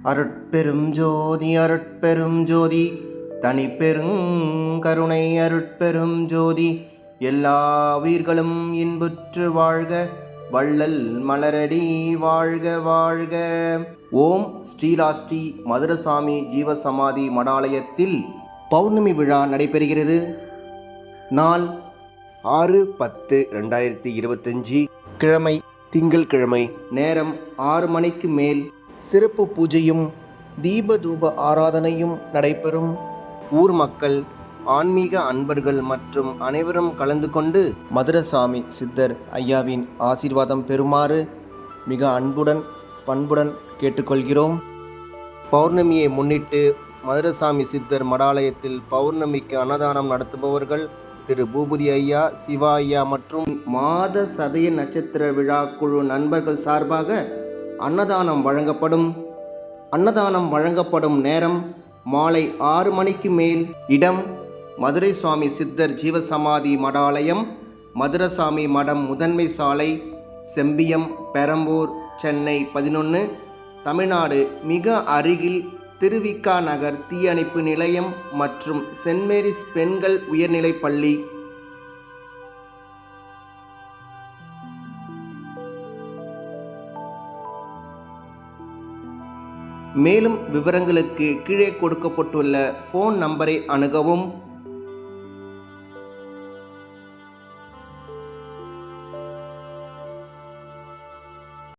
அருட்பெரும் ஜோதி அருட்பெரும் ஜோதி தனிப்பெருங்கருணை அருட்பெரும் ஜோதி எல்லா உயிர்களும் இன்புற்று வாழ்க வள்ளல் மலரடி வாழ்க வாழ்க. ஓம் ஸ்ரீராஷ்டி மதுரசாமி ஜீவசமாதி மடாலயத்தில் பௌர்ணமி விழா நடைபெறுகிறது. நாள் 6/10/2025 கிழமை திங்கள்கிழமை. நேரம் 6 மணிக்கு மேல் சிறப்பு பூஜையும் தீபதூப ஆராதனையும் நடைபெறும். ஊர் மக்கள், ஆன்மீக அன்பர்கள் மற்றும் அனைவரும் கலந்து கொண்டு மதுரசாமி சித்தர் ஐயாவின் ஆசீர்வாதம் பெறுமாறு மிக அன்புடன் பண்புடன் கேட்டுக்கொள்கிறோம். பௌர்ணமியை முன்னிட்டு மதுரசாமி சித்தர் மடாலயத்தில் பௌர்ணமிக்கு அன்னதானம் நடத்துபவர்கள் திரு பூபதி ஐயா, சிவா ஐயா மற்றும் மாத சதய நட்சத்திர விழா குழு நண்பர்கள் சார்பாக அன்னதானம் வழங்கப்படும் நேரம் மாலை 6 மணிக்கு மேல். இடம் மதுரை சுவாமி சித்தர் ஜீவசமாதி மடாலயம், மதுரசாமி மடம், முதன்மை சாலை, செம்பியம், பெரம்பூர், சென்னை 11, தமிழ்நாடு. மிக அருகில் திருவிக்கா நகர் தீயணைப்பு நிலையம் மற்றும் சென்ட் மேரிஸ் பெண்கள் உயர்நிலைப் பள்ளி. மேலும் விவரங்களுக்கு கீழே கொடுக்கப்பட்டுள்ள ஃபோன் நம்பரை அணுகவும்.